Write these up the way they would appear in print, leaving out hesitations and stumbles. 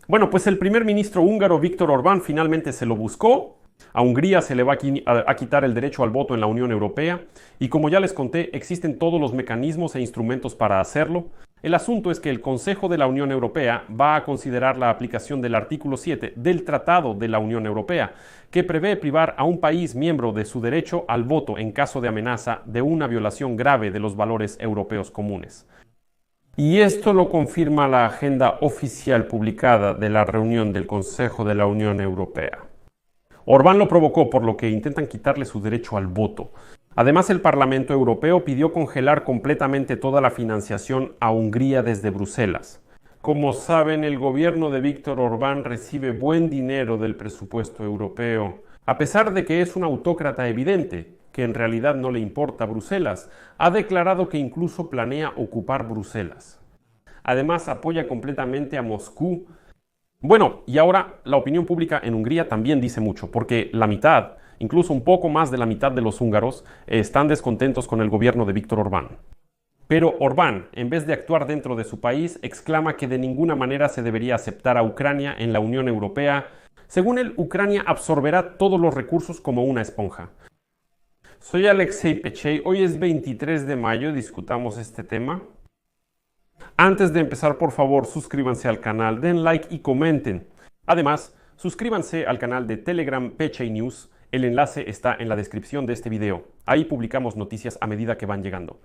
Bueno, pues el primer ministro húngaro Viktor Orbán finalmente se lo buscó. A Hungría se le va a quitar el derecho al voto en la Unión Europea y como ya les conté, existen todos los mecanismos e instrumentos para hacerlo. El asunto es que el Consejo de la Unión Europea va a considerar la aplicación del artículo 7 del Tratado de la Unión Europea, que prevé privar a un país miembro de su derecho al voto en caso de amenaza de una violación grave de los valores europeos comunes. Y esto lo confirma la agenda oficial publicada de la reunión del Consejo de la Unión Europea. Orbán lo provocó, por lo que intentan quitarle su derecho al voto. Además, el Parlamento Europeo pidió congelar completamente toda la financiación a Hungría desde Bruselas. Como saben, el gobierno de Viktor Orbán recibe buen dinero del presupuesto europeo, a pesar de que es un autócrata evidente, que en realidad no le importa Bruselas, ha declarado que incluso planea ocupar Bruselas. Además, apoya completamente a Moscú. Bueno, y ahora la opinión pública en Hungría también dice mucho, porque la mitad, incluso un poco más de la mitad de los húngaros, están descontentos con el gobierno de Viktor Orbán. Pero Orbán, en vez de actuar dentro de su país, exclama que de ninguna manera se debería aceptar a Ucrania en la Unión Europea. Según él, Ucrania absorberá todos los recursos como una esponja. Soy Alexei Pechey, hoy es 23 de mayo, discutamos este tema. Antes de empezar, por favor, suscríbanse al canal, den like y comenten. Además, suscríbanse al canal de Telegram Pechey News. El enlace está en la descripción de este video. Ahí publicamos noticias a medida que van llegando.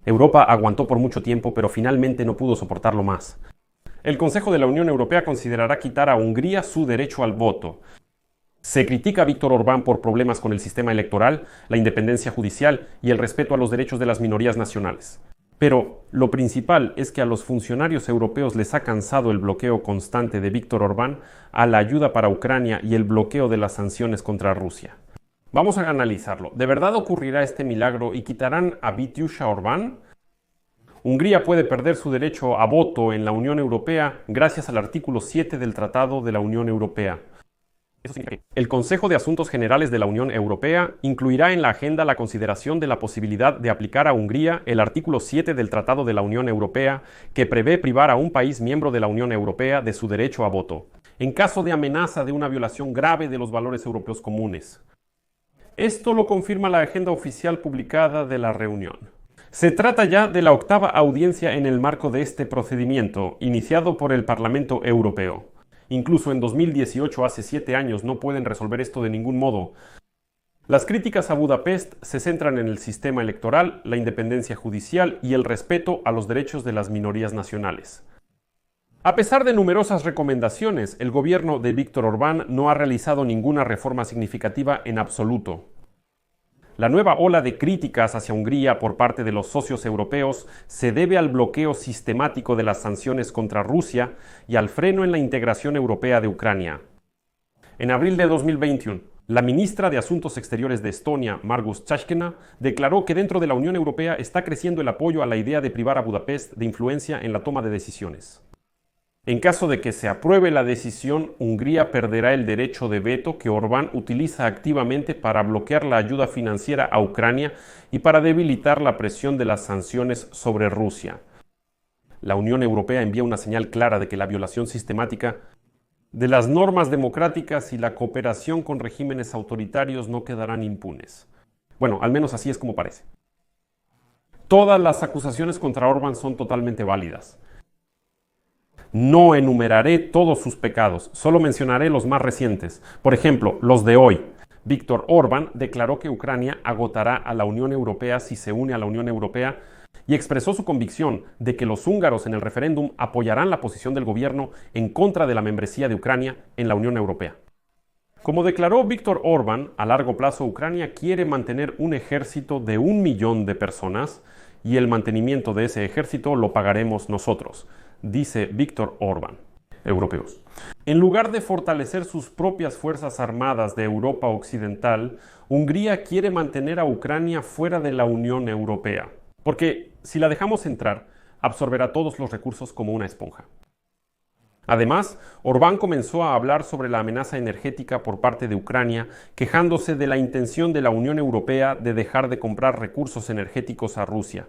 Europa aguantó por mucho tiempo, pero finalmente no pudo soportarlo más. El Consejo de la Unión Europea considerará quitar a Hungría su derecho al voto. Se critica a Viktor Orbán por problemas con el sistema electoral, la independencia judicial y el respeto a los derechos de las minorías nacionales. Pero lo principal es que a los funcionarios europeos les ha cansado el bloqueo constante de Viktor Orbán a la ayuda para Ucrania y el bloqueo de las sanciones contra Rusia. Vamos a analizarlo. ¿De verdad ocurrirá este milagro y quitarán a Vityusha Orbán? Hungría puede perder su derecho a voto en la Unión Europea gracias al artículo 7 del Tratado de la Unión Europea. Eso significa que el Consejo de Asuntos Generales de la Unión Europea incluirá en la agenda la consideración de la posibilidad de aplicar a Hungría el artículo 7 del Tratado de la Unión Europea, que prevé privar a un país miembro de la Unión Europea de su derecho a voto, en caso de amenaza de una violación grave de los valores europeos comunes. Esto lo confirma la agenda oficial publicada de la reunión. Se trata ya de la octava audiencia en el marco de este procedimiento, iniciado por el Parlamento Europeo. Incluso en 2018, hace 7 años, no pueden resolver esto de ningún modo. Las críticas a Budapest se centran en el sistema electoral, la independencia judicial y el respeto a los derechos de las minorías nacionales. A pesar de numerosas recomendaciones, el gobierno de Viktor Orbán no ha realizado ninguna reforma significativa en absoluto. La nueva ola de críticas hacia Hungría por parte de los socios europeos se debe al bloqueo sistemático de las sanciones contra Rusia y al freno en la integración europea de Ucrania. En abril de 2021, la ministra de Asuntos Exteriores de Estonia, Margus Čashkina, declaró que dentro de la Unión Europea está creciendo el apoyo a la idea de privar a Budapest de influencia en la toma de decisiones. En caso de que se apruebe la decisión, Hungría perderá el derecho de veto que Orbán utiliza activamente para bloquear la ayuda financiera a Ucrania y para debilitar la presión de las sanciones sobre Rusia. La Unión Europea envía una señal clara de que la violación sistemática de las normas democráticas y la cooperación con regímenes autoritarios no quedarán impunes. Bueno, al menos así es como parece. Todas las acusaciones contra Orbán son totalmente válidas. No enumeraré todos sus pecados, solo mencionaré los más recientes. Por ejemplo, los de hoy. Viktor Orbán declaró que Ucrania agotará a la Unión Europea si se une a la Unión Europea y expresó su convicción de que los húngaros en el referéndum apoyarán la posición del gobierno en contra de la membresía de Ucrania en la Unión Europea. Como declaró Viktor Orbán, a largo plazo Ucrania quiere mantener un ejército de 1 millón de personas y el mantenimiento de ese ejército lo pagaremos nosotros, dice Viktor Orbán. Europeos. En lugar de fortalecer sus propias fuerzas armadas de Europa Occidental, Hungría quiere mantener a Ucrania fuera de la Unión Europea, porque si la dejamos entrar, absorberá todos los recursos como una esponja. Además, Orbán comenzó a hablar sobre la amenaza energética por parte de Ucrania, quejándose de la intención de la Unión Europea de dejar de comprar recursos energéticos a Rusia.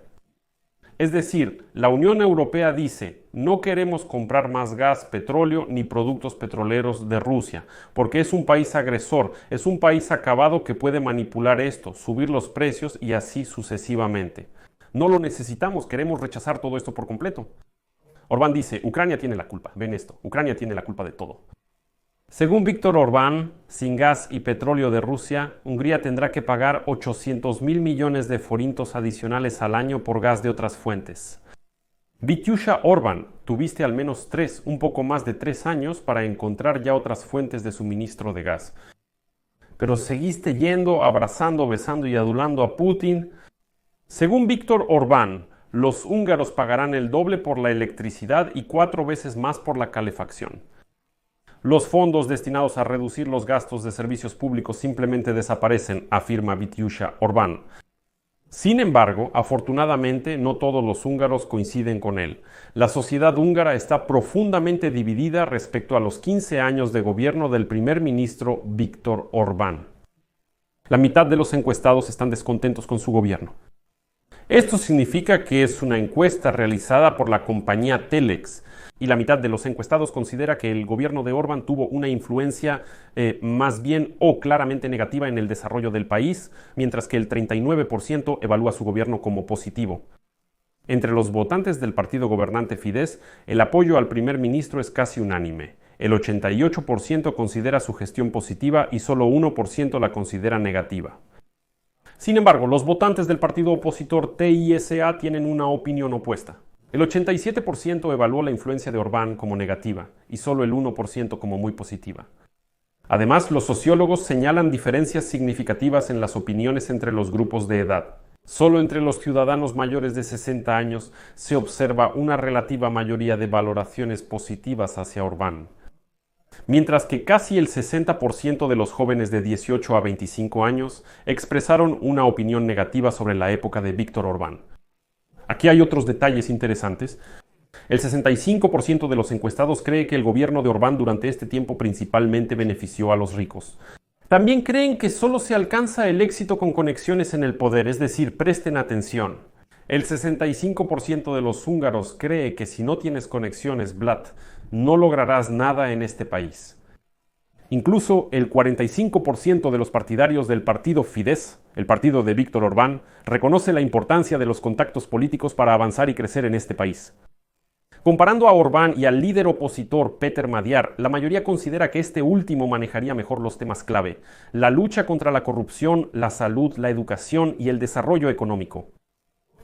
Es decir, la Unión Europea dice, no queremos comprar más gas, petróleo ni productos petroleros de Rusia, porque es un país agresor, es un país acabado que puede manipular esto, subir los precios y así sucesivamente. No lo necesitamos, queremos rechazar todo esto por completo. Orbán dice, Ucrania tiene la culpa, ven esto, Ucrania tiene la culpa de todo. Según Víctor Orbán, sin gas y petróleo de Rusia, Hungría tendrá que pagar 800.000 millones de forintos adicionales al año por gas de otras fuentes. Vitiusha Orbán, tuviste al menos un poco más de 3 años para encontrar ya otras fuentes de suministro de gas. Pero seguiste yendo, abrazando, besando y adulando a Putin. Según Víctor Orbán, los húngaros pagarán el doble por la electricidad y 4 veces más por la calefacción. Los fondos destinados a reducir los gastos de servicios públicos simplemente desaparecen, afirma Vitiusha Orbán. Sin embargo, afortunadamente, no todos los húngaros coinciden con él. La sociedad húngara está profundamente dividida respecto a los 15 años de gobierno del primer ministro Viktor Orbán. La mitad de los encuestados están descontentos con su gobierno. Esto significa que es una encuesta realizada por la compañía Telex, y la mitad de los encuestados considera que el gobierno de Orbán tuvo una influencia más bien o claramente negativa en el desarrollo del país, mientras que el 39% evalúa su gobierno como positivo. Entre los votantes del partido gobernante Fidesz, el apoyo al primer ministro es casi unánime. El 88% considera su gestión positiva y solo 1% la considera negativa. Sin embargo, los votantes del partido opositor TISA tienen una opinión opuesta. El 87% evaluó la influencia de Orbán como negativa y solo el 1% como muy positiva. Además, los sociólogos señalan diferencias significativas en las opiniones entre los grupos de edad. Solo entre los ciudadanos mayores de 60 años se observa una relativa mayoría de valoraciones positivas hacia Orbán, mientras que casi el 60% de los jóvenes de 18 a 25 años expresaron una opinión negativa sobre la época de Víctor Orbán. Aquí hay otros detalles interesantes. El 65% de los encuestados cree que el gobierno de Orbán durante este tiempo principalmente benefició a los ricos. También creen que solo se alcanza el éxito con conexiones en el poder, es decir, presten atención. El 65% de los húngaros cree que si no tienes conexiones, Vlad, no lograrás nada en este país. Incluso el 45% de los partidarios del partido Fidesz, el partido de Víctor Orbán, reconoce la importancia de los contactos políticos para avanzar y crecer en este país. Comparando a Orbán y al líder opositor Péter Magyar, la mayoría considera que este último manejaría mejor los temas clave: la lucha contra la corrupción, la salud, la educación y el desarrollo económico.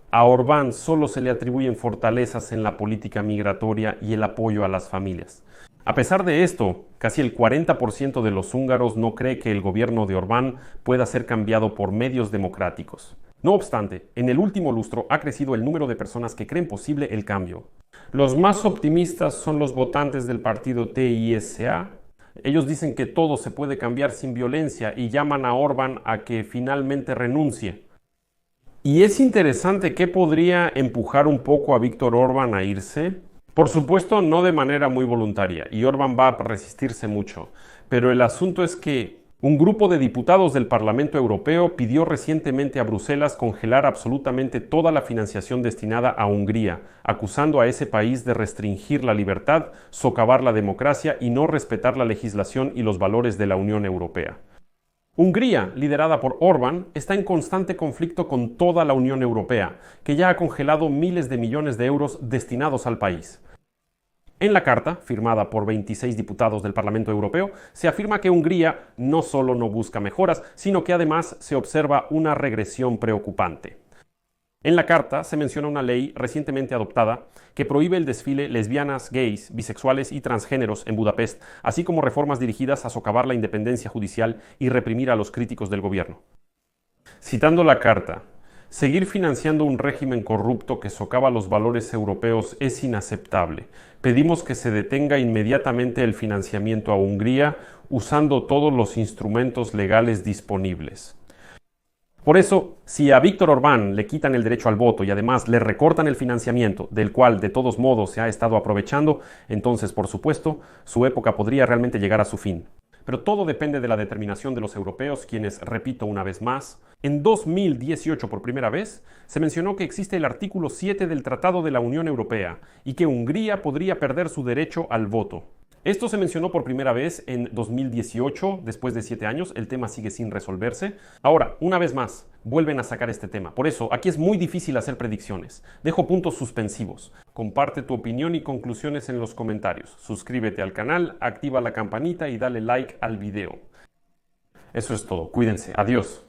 A Orbán solo se le atribuyen fortalezas en la política migratoria y el apoyo a las familias. A pesar de esto, casi el 40% de los húngaros no cree que el gobierno de Orbán pueda ser cambiado por medios democráticos. No obstante, en el último lustro ha crecido el número de personas que creen posible el cambio. Los más optimistas son los votantes del partido TISA. Ellos dicen que todo se puede cambiar sin violencia y llaman a Orbán a que finalmente renuncie. Y es interesante qué podría empujar un poco a Víctor Orbán a irse. Por supuesto, no de manera muy voluntaria, y Orbán va a resistirse mucho. Pero el asunto es que un grupo de diputados del Parlamento Europeo pidió recientemente a Bruselas congelar absolutamente toda la financiación destinada a Hungría, acusando a ese país de restringir la libertad, socavar la democracia y no respetar la legislación y los valores de la Unión Europea. Hungría, liderada por Orbán, está en constante conflicto con toda la Unión Europea, que ya ha congelado miles de millones de euros destinados al país. En la carta, firmada por 26 diputados del Parlamento Europeo, se afirma que Hungría no solo no busca mejoras, sino que además se observa una regresión preocupante. En la carta se menciona una ley recientemente adoptada que prohíbe el desfile lesbianas, gays, bisexuales y transgéneros en Budapest, así como reformas dirigidas a socavar la independencia judicial y reprimir a los críticos del gobierno. Citando la carta, seguir financiando un régimen corrupto que socava los valores europeos es inaceptable. Pedimos que se detenga inmediatamente el financiamiento a Hungría usando todos los instrumentos legales disponibles. Por eso, si a Víctor Orbán le quitan el derecho al voto y además le recortan el financiamiento, del cual de todos modos se ha estado aprovechando, entonces, por supuesto, su época podría realmente llegar a su fin. pero todo depende de la determinación de los europeos, quienes, repito una vez más, en 2018 por primera vez se mencionó que existe el artículo 7 del Tratado de la Unión Europea y que Hungría podría perder su derecho al voto. Esto se mencionó por primera vez en 2018, después de 7 años, el tema sigue sin resolverse. Ahora, una vez más, vuelven a sacar este tema. Por eso, aquí es muy difícil hacer predicciones. Dejo puntos suspensivos. Comparte tu opinión y conclusiones en los comentarios. Suscríbete al canal, activa la campanita y dale like al video. Eso es todo. Cuídense. Adiós.